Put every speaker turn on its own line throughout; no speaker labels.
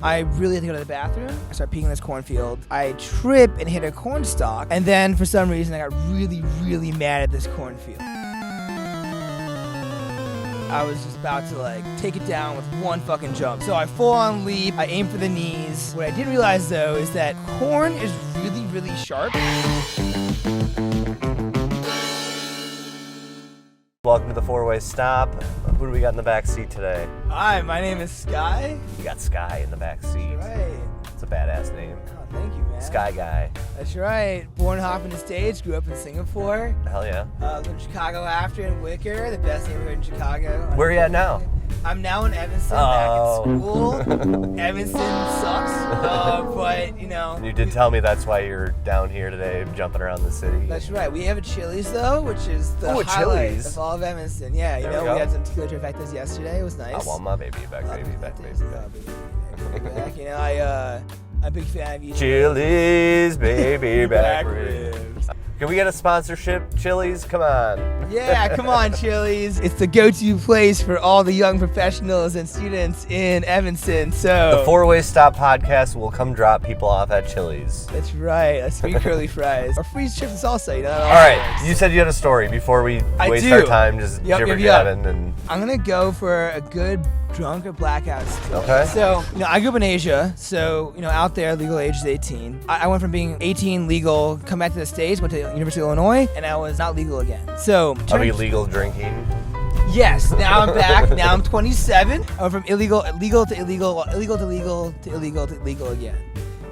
I really had to go to the bathroom. I start peeing in this cornfield. I trip and hit a corn stalk. And then for some reason, I got really, really mad at this cornfield. I was just about to take it down with one fucking jump. So I full on leap, I aim for the knees. What I didn't realize though is that corn is really, really sharp.
Welcome to the four-way stop. Who do we got in the back seat today?
Hi, my name is Skye.
We got Skye in the back seat.
That's right.
It's a badass name.
Oh, thank you, man.
Skye guy.
That's right. Born hopping the stage, grew up in Singapore.
Hell yeah.
Lived in Chicago after, in Wicker, the best neighborhood in Chicago.
Where are you at now?
I'm now in Evanston, back in school. Evanston sucks, but you know.
You did tell me that's why you're down here today, jumping around the city.
That's right. We have a Chili's though, which is the highlight
Chili's
of all of Evanston. Yeah, you know, we had some tequila trifectas yesterday. It was nice.
I want my baby back, baby back.
You know, I'm a big fan of you.
Chili's, baby back
ribs.
Can we get a sponsorship, Chili's? Come on.
Yeah, come on, Chili's. It's the go-to place for all the young professionals and students in Evanston. So
the four-way stop podcast will come drop people off at Chili's.
That's right. That's free curly fries or free chips and salsa. You know.
All right, you said you had a story before we waste our time just jibber-jabbing. And
I'm gonna go for a good drunk or blackout story.
Okay.
So, you know, I grew up in Asia, so, you know, out there, legal age is 18. I went from being 18 legal, come back to the States, went to University of Illinois, and I was not legal again. So,
are you legal drinking?
Yes, now I'm back. Now I'm 27. I went from illegal to illegal to illegal to legal to illegal to legal again.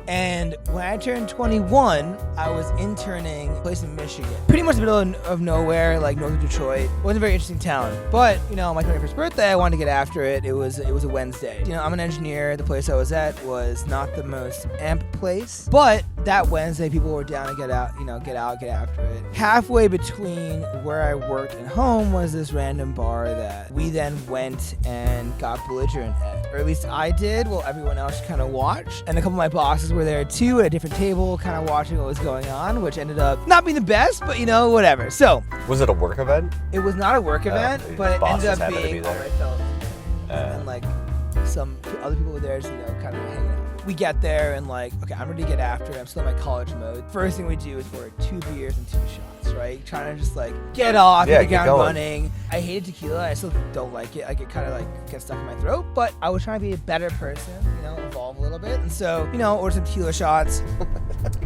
And when I turned 21, I was interning a place in Michigan. Pretty much in the middle of nowhere, like north of Detroit. It wasn't a very interesting town. But, you know, my 21st birthday, I wanted to get after it. It was a Wednesday. You know, I'm an engineer. The place I was at was not the most amp place. But that Wednesday, people were down to get out, get after it. Halfway between where I worked and home was this random bar that we then went and got belligerent at. Or at least I did, while everyone else kind of watched. And a couple of my bosses were there too at a different table, kind of watching what was going on, which ended up not being the best, but you know, whatever. So,
was it a work event?
It was not a work event, but it ended up being
all right
fellas. And like some other people were there, so, you know, kind of hanging out. We get there and okay, I'm ready to get after it. I'm still in my college mode. First thing we do is order 2 beers and 2 shots, right? Trying to just get off, get the ground running. I hated tequila. I still don't like it. It kind of gets stuck in my throat. But I was trying to be a better person, evolve a little bit. And so, ordered some tequila shots.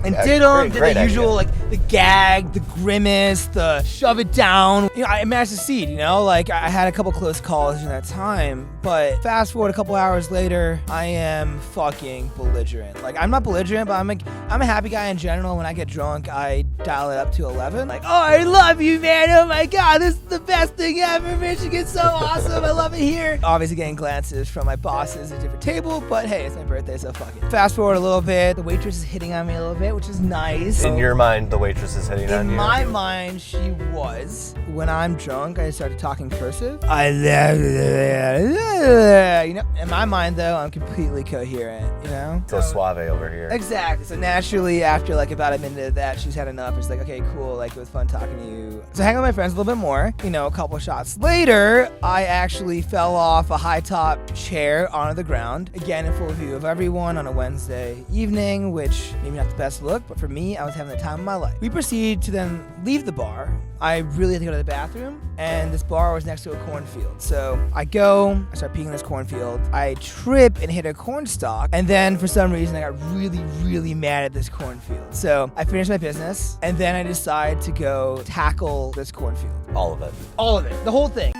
And did the usual, the gag, the grimace, the shove it down. I managed to succeed, I had a couple close calls in that time. But fast forward a couple hours later, I am fucking belligerent. I'm not belligerent, but I'm a happy guy in general. When I get drunk, I dial it up to 11. Oh, I love you, man. Oh my God, this is the best thing ever. Michigan's so awesome. I love it here. Obviously getting glances from my bosses at a different table, but hey, it's my birthday, so fuck it. Fast forward a little bit, the waitress is hitting on me a little bit, which is nice.
In your mind, the waitress is hitting on you?
In my mind, she was. When I'm drunk, I started talking cursive. I love it. In my mind, though, I'm completely coherent,
So suave over here.
Exactly. So naturally, after about a minute of that, she's had enough. It's okay, cool. It was fun talking to you. So I hang out with my friends a little bit more. A couple shots later, I actually fell off a high top chair onto the ground. Again, in full view of everyone on a Wednesday evening, which maybe not the best look, but for me, I was having the time of my life. We proceed to then leave the bar. I really had to go to the bathroom, and this bar was next to a cornfield. So I start peeing in this cornfield. I trip and hit a corn stalk, and then for some reason I got really, really mad at this cornfield. So I finished my business, and then I decide to go tackle this cornfield.
All of it.
All of it. The whole thing.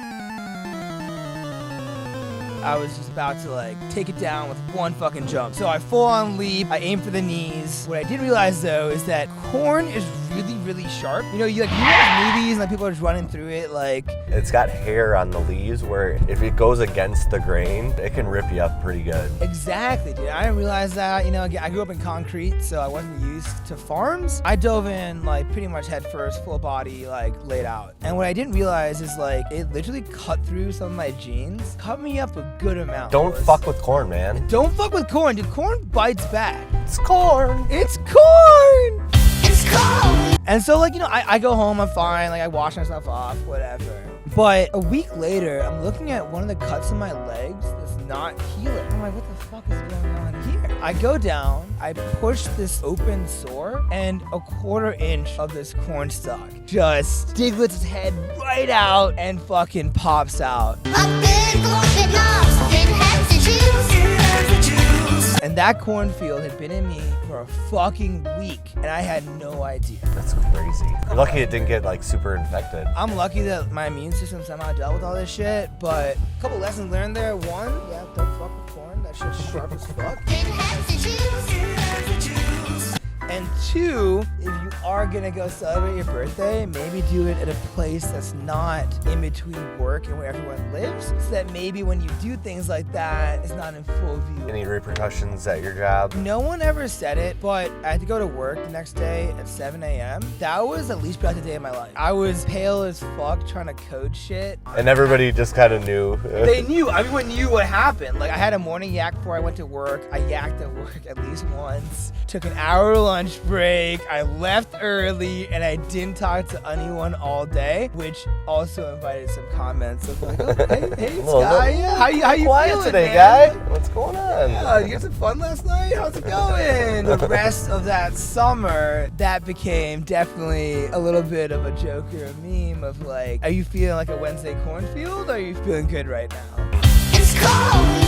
I was just about to take it down with one fucking jump. So I full on leap, I aim for the knees. What I didn't realize though is that corn is really, really sharp. You watch movies and people are just running through it
It's got hair on the leaves where if it goes against the grain, it can rip you up pretty good.
Exactly, dude. I didn't realize that. I grew up in concrete, so I wasn't used to farms. I dove in pretty much head first, full body, laid out. And what I didn't realize is it literally cut through some of my jeans, cut me up a good amount.
Don't fuck with corn, man.
Don't fuck with corn, dude. Corn bites back.
It's corn.
It's corn. It's corn. And so, I go home, I'm fine. I wash myself off, whatever. But a week later, I'm looking at one of the cuts in my legs that's not healing. I'm what the fuck is going on I go down, I push this open sore, and a 1/4 inch of this corn stalk just diglets its head right out and fucking pops out. And that cornfield had been in me for a fucking week, and I had no idea.
That's crazy. You're lucky it didn't get like super infected.
I'm lucky that my immune system somehow dealt with all this shit, but a couple lessons learned there. One, yeah, don't fuck with corn. That shit's sharp as fuck. And two, if you are gonna go celebrate your birthday, maybe do it at a place that's not in between work and where everyone lives, so that maybe when you do things like that, it's not in full view.
Any repercussions at your job?
No one ever said it, but I had to go to work the next day at 7 a.m. That was the least productive day of my life. I was pale as fuck trying to code shit.
And everybody just kind of knew.
They knew. Everyone knew what happened. Like, I had a morning yak before I went to work. I yacked at work at least once. Took an hour lunch break. I left early, and I didn't talk to anyone all day, which also invited some comments of like, oh, hey, Skye, yeah, how you
quiet
feeling
today,
man?
guy? What's going on?
Yeah, you had some fun last night? How's it going? The rest of that summer, that became definitely a little bit of a joke or a meme of like, are you feeling like a Wednesday cornfield, or are you feeling good right now?
It's cold.